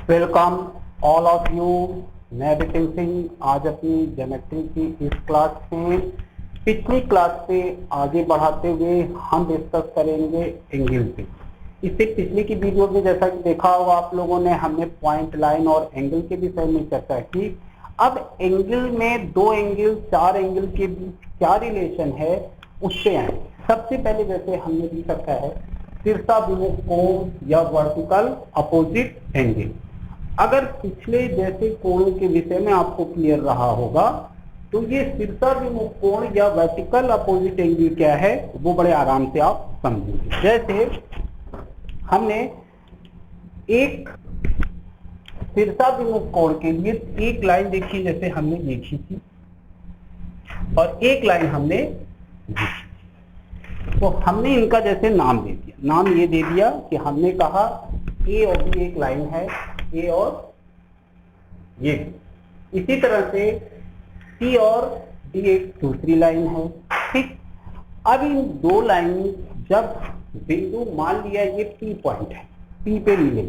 Welcome all of you. मैं विपिन सिंह आज अपनी ज्योमेट्री की इस क्लास में पिछली क्लास पे आगे बढ़ाते हुए हम डिस्कस करेंगे एंगल पे। इससे पिछली की वीडियो में जैसा कि देखा होगा आप लोगों ने, हमने पॉइंट लाइन और एंगल के विषय में चर्चा की। अब एंगल में दो एंगल चार एंगल के बीच क्या रिलेशन है उससे आए। सबसे पहले जैसे हमने भी रखा है तिरछाभिमुख कोण या वर्टिकल अपोजिट एंगल। अगर पिछले जैसे कोणों के विषय में आपको क्लियर रहा होगा तो ये तिरछाभिमुख कोण या वर्टिकल अपोजिट एंगल क्या है वो बड़े आराम से आप समझेंगे। जैसे हमने एक तिरछाभिमुख कोण के लिए एक लाइन देखी, जैसे हमने देखी थी, और एक लाइन हमने देखी। तो हमने इनका जैसे नाम दे दिया, नाम ये दे दिया कि हमने कहा ए और बी एक लाइन है, ए और ये। इसी तरह से सी और डी एक दूसरी लाइन है। ठीक, अब इन दो लाइन जब बिंदु मान लिया ये पी पॉइंट है, पी पे मिले,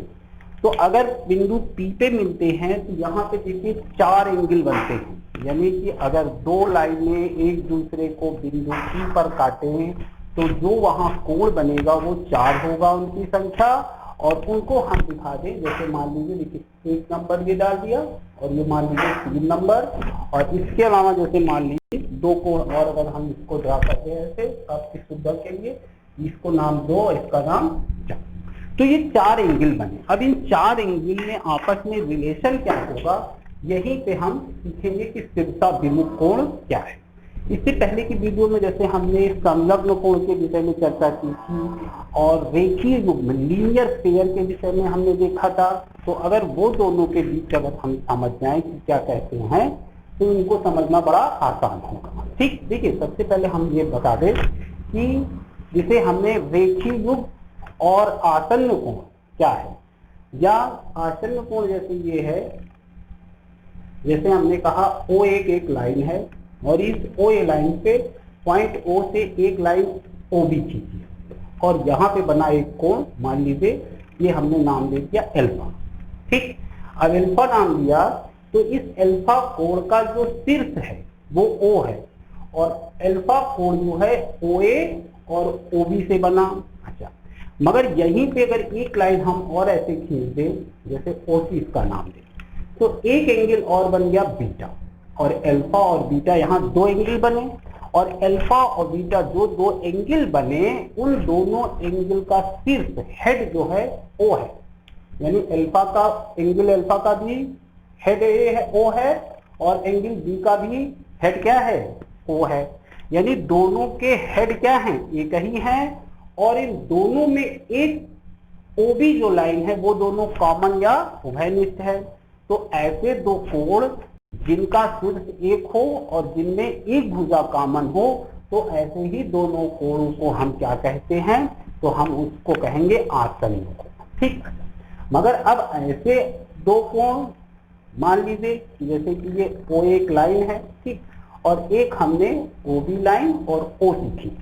तो अगर बिंदु पी पे मिलते हैं तो यहाँ पे देखिए चार एंगल बनते हैं। यानी कि अगर दो लाइनें एक दूसरे को बिंदु पी पर काटें तो जो वहां कोण बनेगा वो चार होगा उनकी संख्या, और उनको हम दिखा दें। जैसे मान लीजिए देखिए एक नंबर ये डाल दिया और ये मान लीजिए 3 नंबर, और इसके अलावा जैसे मान लीजिए दो कोण और अगर हम इसको ड्रा करते हैं ऐसे आपकी सुविधा के लिए, इसको नाम दो और इसका नाम चार, तो ये चार एंगल बने। अब इन चार एंगल में आपस में रिलेशन क्या होगा यहीं पे हम सीखेंगे कि तिरछाभिमुख कोण क्या है। इससे पहले की वीडियो में जैसे हमने संलग्न कोण के विषय में चर्चा की थी और रेखीय युग्म लीनियर पेयर के विषय में हमने देखा था। तो अगर वो दोनों के बीच अगर हम समझ जाएं कि क्या कहते हैं तो इनको समझना बड़ा आसान होगा। ठीक, देखिए सबसे पहले हम ये बता दें कि जिसे हमने रेखीय युग्म और आसन्न कोण क्या है, या आसन्न कोण जैसे ये है, जैसे हमने कहा ओ एक लाइन है और इस ओ ए लाइन पे पॉइंट ओ से एक लाइन ओ बी खींची और यहाँ पे बना एक कोण, मान लीजिए ये हमने नाम दे दिया एल्फा। ठीक, अब एल्फा नाम दिया तो इस एल्फा कोण का जो शीर्ष है वो ओ है और एल्फा कोण जो है ओ ए और ओ बी से बना। अच्छा, मगर यहीं पे अगर एक लाइन हम और ऐसे खींच दें, जैसे ओ सी इसका नाम दे, तो एक एंगल और बन गया बीटा, और अल्फा और बीटा यहाँ दो एंगल बने, और अल्फा और बीटा जो दो एंगल बने उन दोनों एंगल का शीर्ष हेड जो है ओ है। यानी अल्फा का एंगल अल्फा का भी हेड ए है, ओ है, और एंगल बी का भी हेड क्या है, ओ है। यानी दोनों के हेड क्या हैं, एक ही हैं, और इन दोनों में एक ओ बी जो लाइन है वो दोनों कॉमन या उभयनिष्ठ है। तो ऐसे दो कोण जिनका शीर्ष एक हो और जिनमें एक भुजा कॉमन हो, तो ऐसे ही दोनों कोणों को हम क्या कहते हैं, तो हम उसको कहेंगे आसन्न कोण। ठीक, मगर अब ऐसे दो कोण मान लीजिए जैसे कि ये ओ एक लाइन है, ठीक, और एक हमने ओ बी लाइन और ओ सी खींची।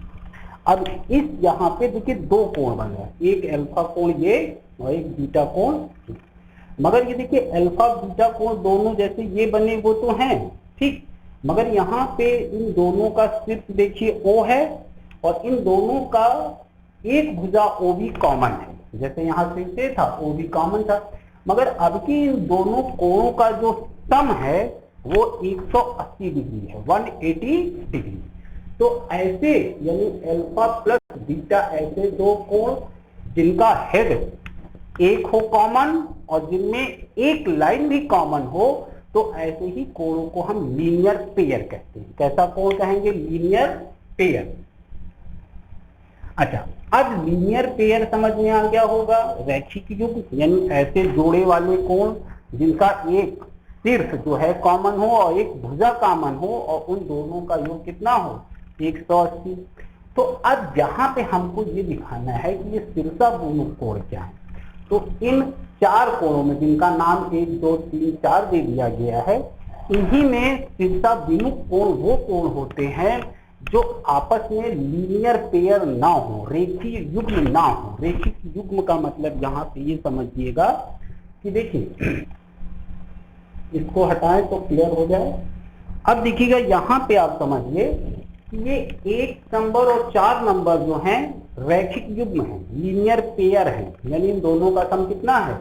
अब इस यहाँ पे देखिए दो कोण बन रहा है, एक अल्फा कोण ये और एक बीटा कोण, मगर ये देखिए अल्फा बीटा कोण दोनों जैसे ये बने वो तो हैं, ठीक, मगर यहाँ पे इन दोनों का शीर्ष देखिए ओ है और इन दोनों का एक भुजा ओ भी कॉमन है। जैसे यहाँ शीर्ष था ओ भी कॉमन था, मगर अब की इन दोनों कोणों का जो सम है वो 180 डिग्री है, 180 डिग्री। तो ऐसे यानी अल्फा प्लस बीटा ऐसे दो कोण जिनका हेड एक हो कॉमन और जिनमें एक लाइन भी कॉमन हो, तो ऐसे ही कोणों को हम लीनियर पेयर कहते हैं। कैसा कोण कहेंगे, लीनियर पेयर। अच्छा, अब लीनियर पेयर समझ में आ गया होगा। रैखिक युग्म यानी ऐसे जोड़े वाले कोण जिनका एक शीर्ष जो है कॉमन हो और एक भुजा कॉमन हो और उन दोनों का योग कितना हो, 180। तो अब यहाँ पे हमको ये दिखाना है कि ये तिरछाभिमुख कोण क्या है। तो इन चार कोणों में जिनका नाम 1 2 3 4 दे दिया गया है, इन्हीं में तिरछाभिमुख कोण वो कोण होते हैं जो आपस में लीनियर पेयर ना हो, रेखीय युग्म ना हो। रेखीय युग्म का मतलब यहाँ पे ये समझिएगा कि देखिए इसको हटाएं तो क्लियर हो जाए। अब देखिएगा यहाँ पे आप समझिए कि ये 1 नंबर और 4 नंबर जो हैं रैखिक युग्म है, लीनियर पेयर है, यानी इन दोनों का सम कितना है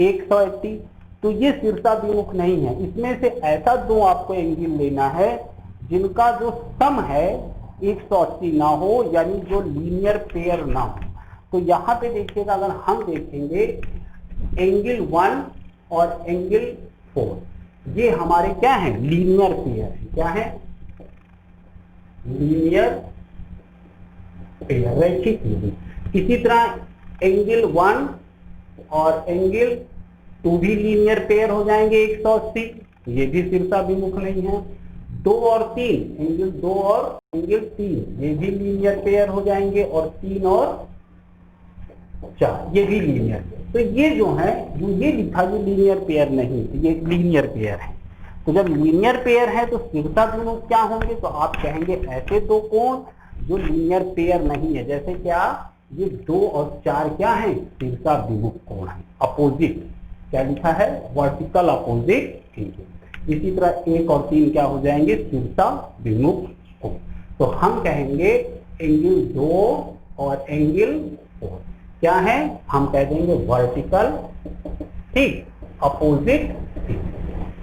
180। तो ये शीर्षाभिमुख नहीं है। इसमें से ऐसा दो आपको एंगल लेना है जिनका जो सम है 180 ना हो, यानी जो लीनियर पेयर ना हो। तो यहाँ पे देखिएगा, अगर हम देखेंगे एंगल 1 और एंगल 4 ये हमारे क्या है लीनियर पेयर है। क्या है लीनियर पेयर, रैखिक युग्म। इसी तरह एंगल 1 और एंगल 2 भी लीनियर पेयर हो जाएंगे 180, ये भी शीर्षाभिमुख नहीं है। 2 और 3 एंगल 2 और एंगल 3 ये भी लीनियर पेयर हो जाएंगे, और 3 और 4 ये भी लीनियर पेयर। तो ये जो है जो ये लिखा ये लीनियर पेयर नहीं, ये लीनियर पेयर है। तो जब लीनियर पेयर है तो शीर्षाभिमुख क्या होंगे, तो आप कहेंगे ऐसे दो कोण जो लीनियर पेयर नहीं है। जैसे क्या ये 2 और 4 क्या है शीर्षाभिमुख कोण है, अपोजिट। क्या लिखा है वर्टिकल अपोजिट एंगल। इसी तरह 1 और 3 क्या हो जाएंगे शीर्षाभिमुख कोण। तो हम कहेंगे एंगल 2 और एंगल 4 क्या है, हम कह देंगे वर्टिकल, ठीक, अपोजिट।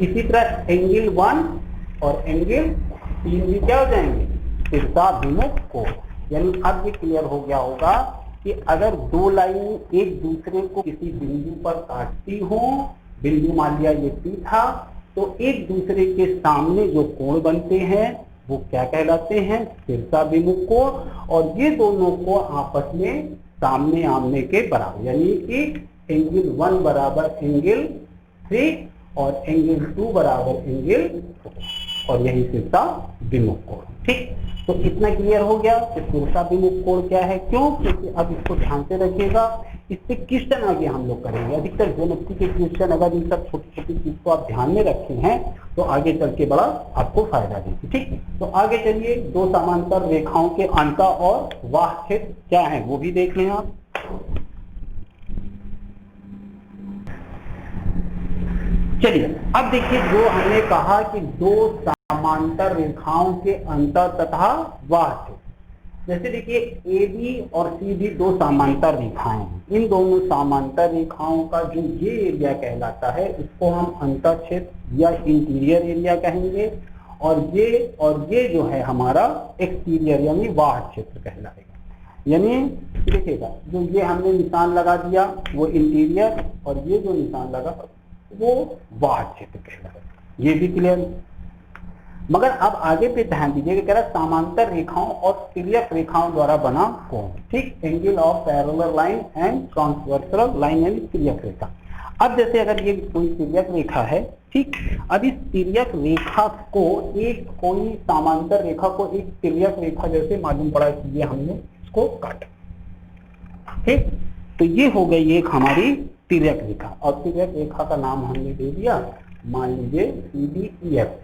इसी तरह एंगल 1 और एंगल 3 भी क्या हो जाएंगे शीर्षाभिमुख कोण। यानी अब ये क्लियर हो गया होगा कि अगर दो लाइन एक दूसरे को किसी बिंदु पर काटती हो, बिंदु मान लिया ये P था, तो एक दूसरे के सामने जो कोण बनते हैं वो क्या कहलाते हैं शीर्षाभिमुख कोण। और ये दोनों को आपस में सामने आमने के बराबर, यानी कि एंगल 1 बराबर एंगल 3 और एंगल 2 बराबर एंगल 4, और यही शीर्षाभिमुख कोण। ठीक, तो इतना क्लियर हो गया कि शीर्षाभिमुख कोण क्या है। क्यों, क्योंकि अब इसको ध्यान से रखिएगा, इससे क्वेश्चन आगे हम लोग करेंगे। अधिकतर ज्योमेट्री के क्वेश्चन अगर इन सब छोटी छोटी चीज को आप ध्यान में रखे हैं तो आगे चल के बड़ा आपको फायदा देगी। ठीक, तो आगे चलिए दो समांतर रेखाओं के अंत और वाह क्षेत्र क्या है वो भी देख लें आप। चलिए अब देखिए, जो हमने कहा कि दो समांतर रेखाओं के अंतर तथा वाह क्षेत्र, जैसे देखिए AB और CD दो समांतर रेखाएं हैं। इन दोनों समांतर रेखाओं का जो ये एरिया कहलाता है इसको हम अंतर क्षेत्र या इंटीरियर एरिया कहेंगे, और ये जो है हमारा एक्सटीरियर यानी वाह क्षेत्र कहलाएगा। यानी देखिएगा, जो ये हमने निशान लगा दिया वो इंटीरियर, और ये जो निशान लगा वो वाह क्षेत्र कहलाएगा। ये भी क्लियर। मगर अब आगे पे ध्यान दीजिएगा, कह रहा समांतर रेखाओं और तिर्यक रेखाओं द्वारा बना कोण। ठीक, angle of parallel line and transversal line यानी तिर्यक रेखा। अब जैसे अगर ये कोई तिर्यक रेखा है, ठीक, अब इस तिर्यक रेखा को एक कोई समांतर रेखा को एक तिर्यक रेखा जैसे मालूम पड़ा कि ये हमने इसको काटा। ठीक, तो ये हो गई एक हमारी तिर्यक रेखा, और तिर्यक रेखा का नाम हमने दे दिया मान लीजिए CDEF,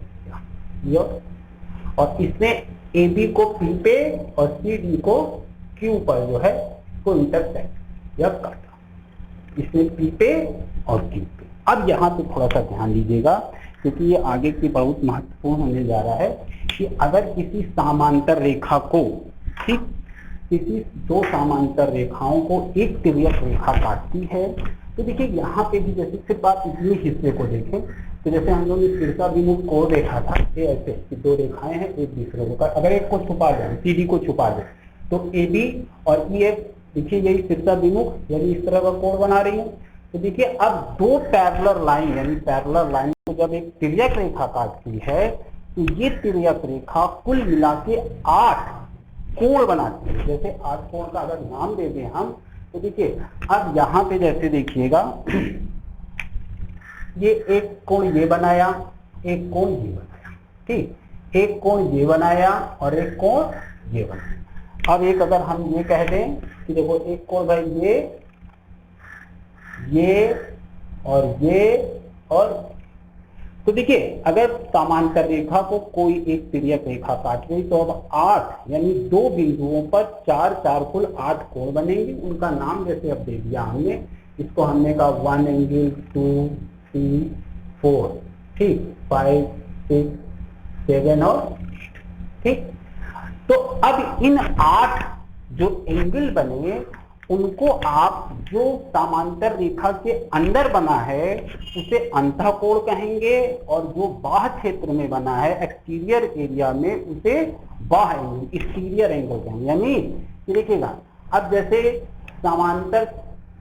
और इसमें AB को P पे और CD को Q पर जो है को इंटरसेक्ट या काटा, इसमें P पे और Q पे। अब यहाँ पे थोड़ा सा ध्यान दीजिएगा क्योंकि ये आगे की बहुत महत्वपूर्ण होने जा रहा है कि अगर किसी समांतर रेखा को, ठीक, किसी दो समांतर रेखाओं को एक तिर्यक रेखा काटती है, तो देखिए यहाँ पे भी जैसे सिर्फ आप इतने हिस्से को देखें, तो जैसे हम लोगों ने शीर्षाभिमुख कोण देखा था, ये ऐसे कि दो रेखाएं हैं एक दूसरे को, अगर एक को छुपा दें CD को छुपा दें तो AB और EF देखिए यही शीर्षाभिमुख यानी इस तरह का कोण बना रही है। तो देखिए अब दो पैरेलल लाइन यानी पैरेलल लाइन को जब एक तिर्यक रेखा काटती है तो ये तिर्यक रेखा कुल मिला के 8 कोण बनाती है। जैसे 8 कोण का अगर नाम दे दें हम, तो देखिए अब यहाँ पे जैसे देखिएगा, ये एक कोण ये बनाया, एक कोण ये बनाया, ठीक, एक कोण ये बनाया और एक कोण ये बनाया। अब एक अगर हम ये कह दें कि देखो एक कोण भाई ये और तो देखिए अगर समांतर रेखा को कोई एक तिर्यक रेखा काट गई तो अब 8 यानी दो बिंदुओं पर 4 कुल 8 कोण बनेंगे। उनका नाम जैसे अब दे दिया हमने इसको हमने कहा 1 एंगल 2 3 4, ठीक, 5 6 7 और 8, ठीक। तो अब इन 8 जो एंगल बने उनको आप जो समांतर रेखा के अंदर बना है उसे अंतःकोण कहेंगे, और जो बाह्य क्षेत्र में बना है एक्सटीरियर एरिया में उसे बाह्य एंगल, एक्सटीरियर एंगल कहेंगे। यानी देखिएगा, अब जैसे समांतर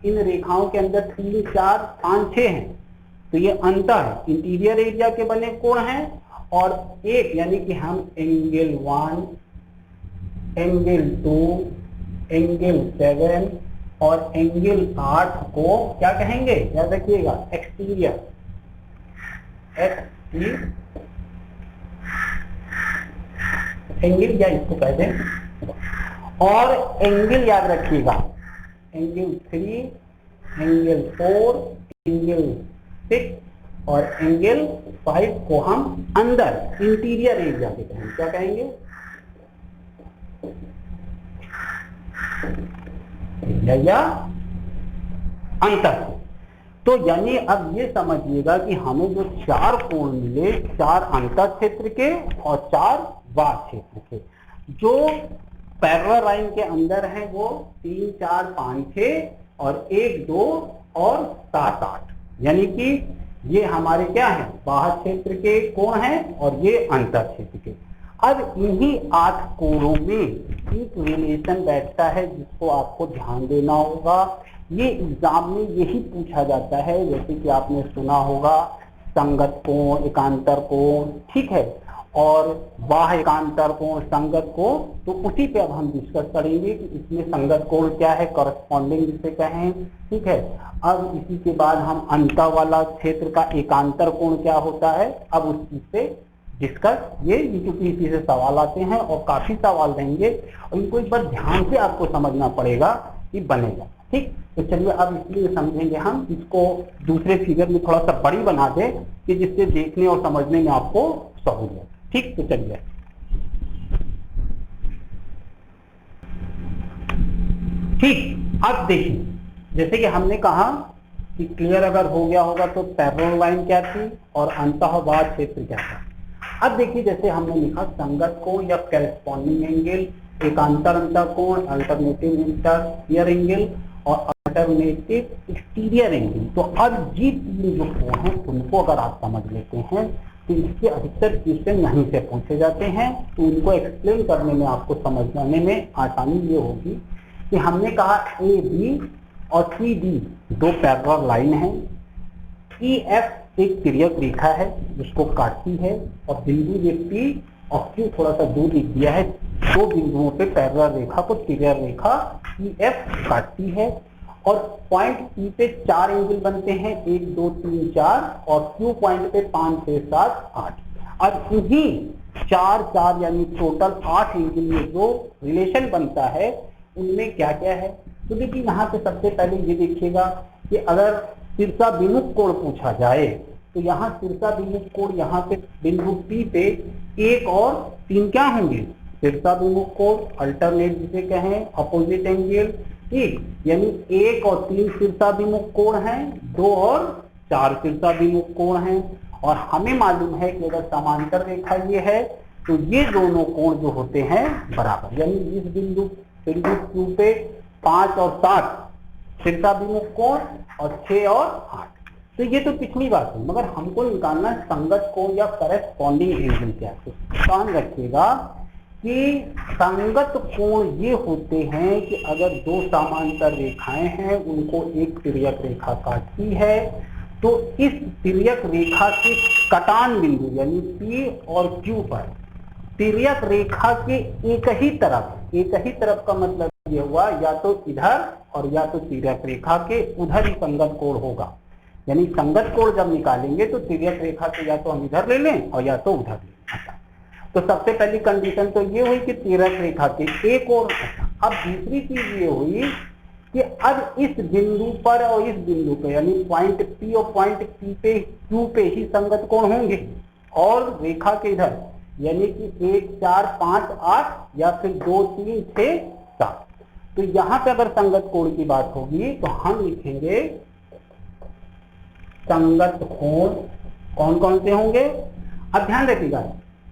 इन रेखाओं के अंदर 3 4 5 6 हैं, तो ये अंत है, इंटीरियर एरिया के बने कोण हैं, और एक यानी कि हम एंगल 1, एंगल 2, एंगल 7 और एंगल 8 को क्या कहेंगे, याद रखिएगा, एक्सटीरियर, एंगल या इसको कह दें, और एंगल याद रखिएगा, एंगल 3, एंगल 4, एंगल 6 और एंगल 5 को हम अंदर इंटीरियर एरिया के कहेंगे, क्या कहेंगे, या अंतर। तो यानी अब ये समझिएगा कि हमें जो 4 कोण मिले, 4 अंतर क्षेत्र के और 4 बाह्य क्षेत्र के, जो पैरेलल लाइन के अंदर है वो 3 4 5 6 और 1 2 और 7 8, यानी कि ये हमारे क्या है, बाह्य क्षेत्र के कोण हैं और ये अंतर क्षेत्र के। अब इन्हीं 8 कोणों में एक रिलेशन बैठता है जिसको आपको ध्यान देना होगा। ये एग्जाम में यही पूछा जाता है, जैसे कि आपने सुना होगा संगत कोण, एकांतर कोण, ठीक है, और बाह्य एकांतर कोण, संगत कोण। तो उसी पे अब हम डिस्कस करेंगे कि इसमें संगत कोण क्या है, करस्पॉन्डिंग जिसे कहें, ठीक है। अब इसी के बाद हम अंत वाला क्षेत्र का एकांतर कोण क्या होता है, अब उस चीज से डिस्कस, ये क्योंकि इसी से सवाल आते हैं और काफी सवाल रहेंगे और इनको एक बार ध्यान से आपको समझना पड़ेगा कि बनेगा, ठीक। तो चलिए अब इसलिए समझेंगे हम इसको दूसरे फिगर में थोड़ा सा बड़ी बना दें कि जिससे देखने और समझने में आपको सहूलियत, ठीक। तो चलिए ठीक, अब देखिए, जैसे कि हमने कहा कि क्लियर अगर हो गया होगा तो पैरेलल लाइन क्या थी और अंतःबाह्य क्षेत्र क्या था। अब देखिए, जैसे हमने लिखा संगत कोण या करेस्पॉन्डिंग एंगल, एकांतर अंतर कोण, अल्टरनेटिव इंटीरियर एंगल और अल्टरनेटिव एक्सटीरियर एंगल। तो अब ये 3 जो कोण हैं उनको अगर आप समझ लेते हैं तो इसके अधिकतर क्वेश्चन यहीं से पूछे जाते हैं, तो उनको एक्सप्लेन करने में आपको समझने में आसानी ये होगी कि हमने कहा ए बी और सी डी 2 पैरेलल लाइन है, ई एफ एक तिर्यक रेखा है जिसको काटती है, और बिंदु ये पी और क्यू थोड़ा सा दूर लिख दिया है, 2 बिंदुओं पे पैरेलल रेखा को तिर्यक रेखा ई एफ काटती है, और पॉइंट पी पे 4 एंगल बनते हैं, 1 2 3 4, और क्यू पॉइंट पे 5 6 7 8। और इन्हीं 4 4 यानी टोटल 8 एंगल में जो रिलेशन बनता है उनमें क्या क्या है। तो देखिए, यहाँ पे सबसे पहले ये देखिएगा कि अगर तिरछाभिमुख कोण पूछा जाए तो यहाँ तिरछाभिमुख कोण, यहाँ पे बिंदु P पे 1 और 3 क्या होंगे, तिरछाभिमुख कोण, अल्टरनेट जिसे कहें, अपोजिट एंगल, ठीक। यानी 1 और 3 तिरछाभिमुख कोण हैं, 2 और 4 तिरछाभिमुख कोण हैं। और हमें मालूम है कि अगर समांतर रेखा ये है तो ये दोनों कोण जो होते हैं बराबर, यानी इस बिंदु Q पे 5 और 7 तिरछाभिमुख कोण और 6 और 8। तो ये तो पिछली बात है, मगर हमको निकालना संगत कोण या करस्पॉन्डिंग एंगल क्या है। ध्यान रखिएगा कि संगत कोण ये होते हैं कि अगर 2 समांतर रेखाएं हैं उनको एक तिर्यक रेखा काटती है, तो इस तिर्यक रेखा के कटान बिंदु यानी P और Q पर तिर्यक रेखा के एक ही तरफ का मतलब ये हुआ या तो इधर और या तो तिर्यक रेखा के उधर ही संगत कोण होगा। यानी संगत कोण जब निकालेंगे तो तिर्यक रेखा के या तो हम इधर ले लें और या तो उधर ले लें। तो सबसे पहली कंडीशन तो ये हुई कि तिर्यक रेखा के एक और। अब दूसरी चीज ये हुई कि अब इस बिंदु पर और इस बिंदु पे यानी पॉइंट P और पॉइंट P पे Q पे ही संगत कोण होंगे, और रेखा के इधर यानी कि 1 4 5 8 या फिर 2 3 6 7। तो यहाँ पे अगर संगत कोण की बात होगी तो हम लिखेंगे संगत कोण कौन कौन से होंगे? अब ध्यान रखिएगा,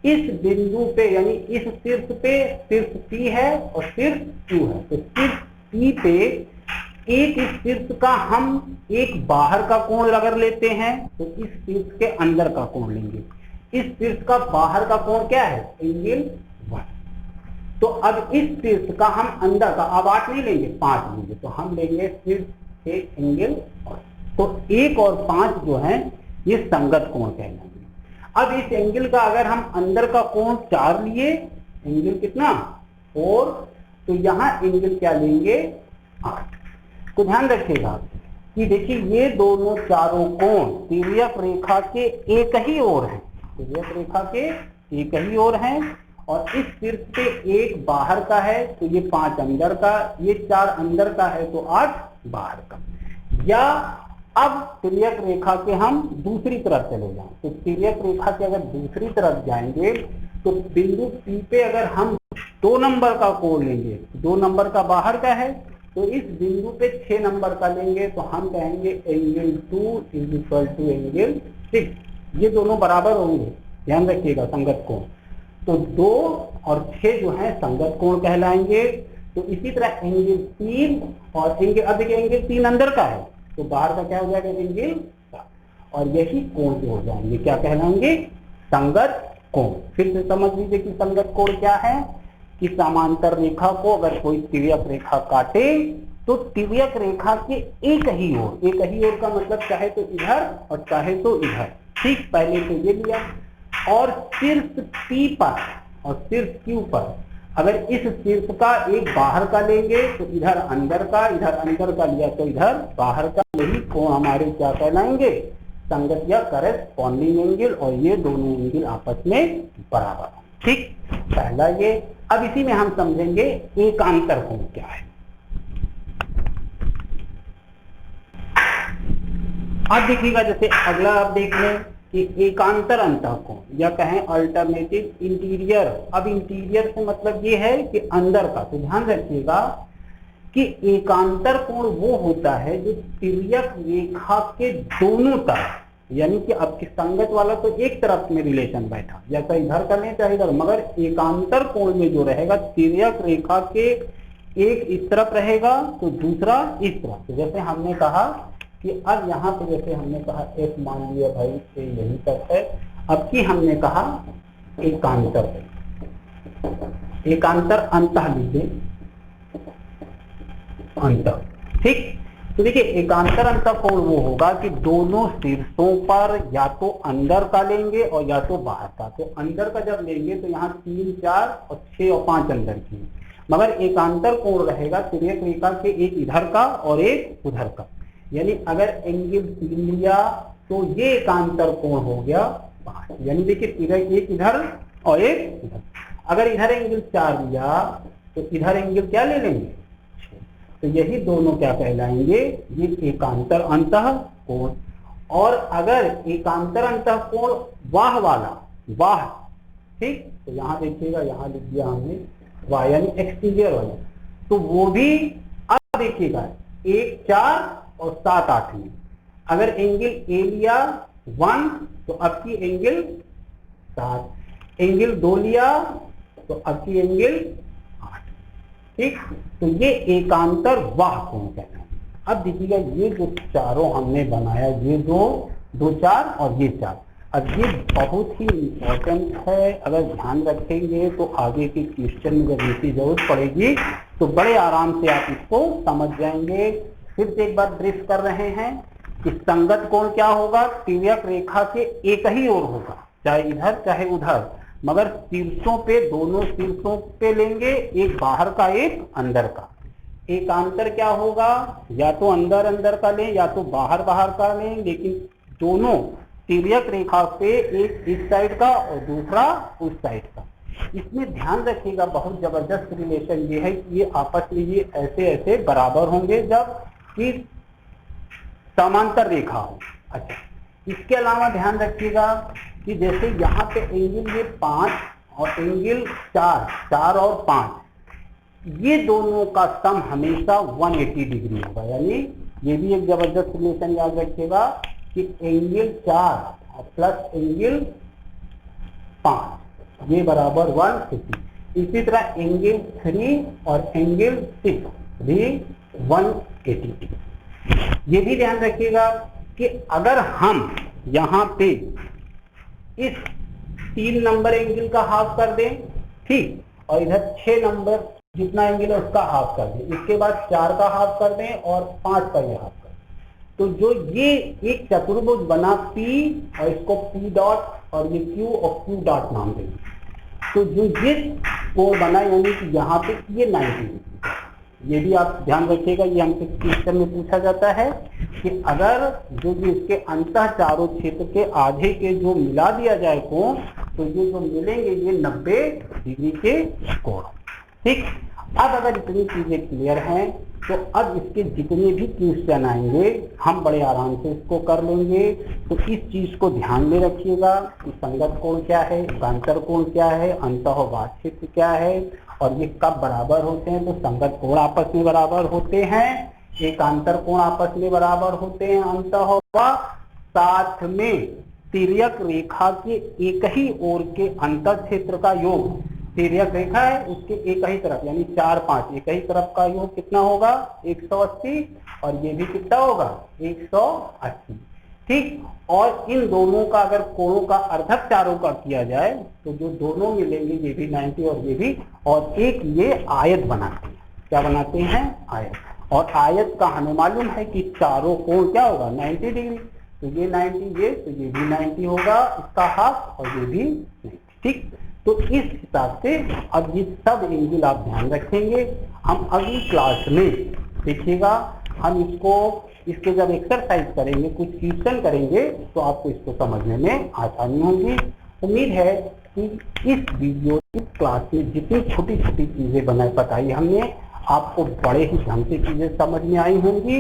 इस बिंदु पे यानी इस शीर्ष पे शीर्ष P है और शीर्ष Q है, तो शीर्ष P पे एक इस शीर्ष का हम एक बाहर का कोण अगर लेते हैं तो इस शीर्ष के अंदर का कोण लेंगे। इस शीर्ष का बाहर का कोण क्या है? एंगल 1। तो अब इस शीर्ष का हम अंदर का, अब 8 नहीं लेंगे, 5 लेंगे, तो हम लेंगे शीर्ष के एंगल 1। तो 1 और 5 जो है ये संगत कोण कहलाएंगे। अब इस एंगल का अगर हम अंदर का कोण 4 लिए, एंगल कितना? 4, तो यहां एंगल क्या लेंगे? 8। तो ध्यान रखिएगा कि देखिए ये दोनों चारों कोण तिर्यक रेखा के एक ही ओर हैं, तिर्यक रेखा के एक ही ओर हैं, और इस शीर्ष पे एक बाहर का है तो ये 5 अंदर का, ये 4 अंदर का है तो 8 बाहर का। या अब तिर्यक रेखा के हम दूसरी तरफ चले जाएं, तो तिर्यक रेखा के अगर दूसरी तरफ जाएंगे तो बिंदु P पे अगर हम 2 नंबर का कोण लेंगे, 2 नंबर का बाहर का है, तो इस बिंदु पे 6 नंबर का लेंगे तो हम कहेंगे angle 2 is equal to angle 6। ये दोनों बराबर होंगे, ध्यान रखिएगा, संगत कोण। तो 2 और 6 जो है संगत कोण कहलाएंगे। तो इसी तरह एंगल 3 और एंगल, अब देखिए एंगल 3 अंदर का है तो बाहर का क्या हो जाएगा? एंगल 4, और यही कोण जो हो जाएंगे क्या कहलाएंगे? संगत कोण। फिर से समझ लीजिए कि संगत कोण क्या है कि समांतर रेखा को अगर कोई तिर्यक रेखा काटे तो तिर्यक रेखा के एक ही ओर का मतलब चाहे तो इधर और चाहे तो इधर, ठीक पहले तो ये लिया, और शीर्ष P पर और शीर्ष Q पर अगर इस शीर्ष का एक बाहर का लेंगे तो इधर अंदर का, इधर अंदर का लिया तो इधर बाहर का, यही कोण हमारे क्या कहलाएंगे? संगत या करेस्पॉन्डिंग एंगल, और ये दोनों एंगल आपस में बराबर, ठीक। पहला ये। अब इसी में हम समझेंगे एकांतर कोण क्या है। अब देखिएगा, जैसे अगला आप देख लें कि एकांतर अंतःकोण या कहें अल्टरनेटिव इंटीरियर। अब इंटीरियर से मतलब ये है कि अंदर का। तो ध्यान रखिएगा कि एकांतर कोण वो होता है जो तिर्यक रेखा के दोनों तरफ, यानी कि आपकी संगत वाला तो एक तरफ में रिलेशन बैठा, या चाहे इधर का नहीं चाहे इधर, मगर एकांतर कोण में जो रहेगा तिर्यक रेखा के एक इस तरफ रहेगा तो दूसरा इस तरफ। तो जैसे हमने कहा कि अब यहाँ पे जैसे हमने कहा एक मान लिया भाई से यही तक है, अब की हमने कहा एकांतर, एकांतर अंतः लीजिए, अंतः, ठीक। तो देखिए एकांतर अंतःकोण वो होगा कि दोनों शीर्षों पर या तो अंदर का लेंगे और या तो बाहर का। तो अंदर का जब लेंगे तो यहाँ 3, 4 और 6 और 5 अंदर की, मगर एकांतर कोण रहेगा तिर्यक रेखा के एक इधर का और एक उधर का। यानी अगर एंगल 3 लिया तो ये एकांतर कोण हो गया बाहर, यानी देखिए एक इधर और एक इधर। अगर इधर एंगल 4 लिया तो इधर एंगल क्या ले लेंगे? तो यही दोनों क्या कहलाएंगे? ये एकांतर अंतःकोण। और अगर एकांतर अंतःकोण वाह वाला, वाह, ठीक, तो यहाँ देखिएगा, यहाँ लिख दिया हमने वाह यानी एक्सटीरियर वाला, तो वो भी अब देखिएगा 1, 4 और 7, 8 में अगर एंगल ए लिया 1 तो अब की एंगल 7, एंगल 2 लिया तो अब की एंगल 8, ठीक। तो ये एकांतर वाह कोण कहना है। अब देखिएगा ये जो चारों हमने बनाया, ये 2, 4 और ये 4, अब ये बहुत ही इंपॉर्टेंट है। अगर ध्यान रखेंगे तो आगे के क्वेश्चन में जब इनकी जरूरत पड़ेगी तो बड़े आराम से आप इसको समझ जाएंगे। फिर से एक बार ब्रीफ कर रहे हैं कि संगत कोण क्या होगा? तिर्यक रेखा के एक ही ओर होगा, चाहे इधर चाहे उधर, मगर शीर्षों पे, दोनों शीर्षों पे लेंगे, एक बाहर का एक अंदर का। एकांतर क्या होगा? या तो अंदर अंदर का लें या तो बाहर बाहर का लें, लेकिन दोनों तिर्यक रेखा पे एक इस साइड का और दूसरा उस साइड का। इसमें ध्यान रखिएगा बहुत जबरदस्त रिलेशन ये है कि ये आपस में ये ऐसे ऐसे बराबर होंगे जब कि समांतर रेखा हो। अच्छा, इसके अलावा ध्यान रखिएगा कि जैसे यहाँ पे एंगल ये 5 और एंगल 4 और 5, ये दोनों का सम हमेशा 180 डिग्री होगा। यानी ये भी एक जबरदस्त रिलेशन याद रखिएगा कि एंगल 4 प्लस एंगल 5 ये बराबर 150। इसी तरह एंगल 3 और एंगल 6 भी 180। ये भी ध्यान रखिएगा कि अगर हम यहाँ पे इस 3 नंबर एंगल का हाफ कर दें, ठीक, और इधर 6 नंबर जितना एंगल है उसका हाफ कर दें, इसके बाद 4 का हाफ कर दें और 5 का ये हाफ कर दें, तो जो ये एक चतुर्भुज बना P और इसको P डॉट और ये Q और Q डॉट नाम देंगे। तो जो ये कोण बना यानी कि यहाँ पे ये 90 डिग्री। ये भी आप ध्यान रखिएगा, ये हमसे क्वेश्चन में पूछा जाता है कि अगर जो इसके अंतः चारों क्षेत्र के आधे के जो मिला दिया जाए कोण, तो ये जो मिलेंगे ये 90 डिग्री के कोण। ठीक, अब अगर इतनी चीजें क्लियर हैं तो अब इसके जितने भी क्वेश्चन आएंगे हम बड़े आराम से इसको कर लेंगे। तो इस चीज को ध्यान में रखिएगा कि संगत कोण क्या है, युगांतर कोण क्या है, अंतःवाद क्षेत्र क्या है और ये कब बराबर होते हैं। तो संगत कोण आपस में बराबर होते हैं, एकांतर कोण आपस में बराबर होते हैं, अंतःवाद साथ में तिर्यक रेखा के एक ही ओर के अंतर क्षेत्र का योग, तिर्यक रेखा है उसके एक ही तरफ यानी 4 5 एक ही तरफ का योग कितना होगा 180 और ये भी कितना होगा 180। ठीक, और इन दोनों का अगर कोणों का अर्धक चारों का किया जाए तो जो दोनों मिलेंगे ये भी 90 और ये भी, और एक ये आयत बनाते हैं। क्या बनाते हैं? आयत। और आयत का हमें मालूम है कि चारों कोण क्या होगा 90 डिग्री, तो ये 90 ये तो ये भी 90 होगा इसका हाफ और ये भी 90। ठीक, तो इस हिसाब से अब ये सब एंगल आप ध्यान रखेंगे। हम अगली क्लास में देखिएगा, हम इसके जब एक्सरसाइज करेंगे, कुछ क्वेश्चन करेंगे तो आपको इसको समझने में आसानी होगी। उम्मीद है कि इस वीडियो इस क्लास में जितनी छोटी छोटी चीजें बताई हमने आपको बड़े ही ढंग से चीजें समझ में आई होंगी।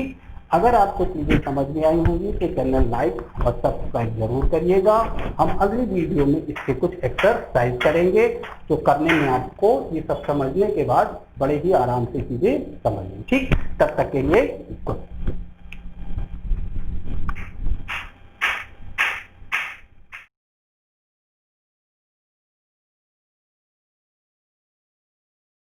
अगर आपको चीजें समझ में आई होंगी तो चैनल लाइक और सब्सक्राइब जरूर करिएगा। हम अगली वीडियो में इसके कुछ एक्सरसाइज करेंगे, तो करने में आपको ये सब समझने के बाद बड़े ही आराम से चीजें समझेंगे। ठीक, तब तक के लिए गुड।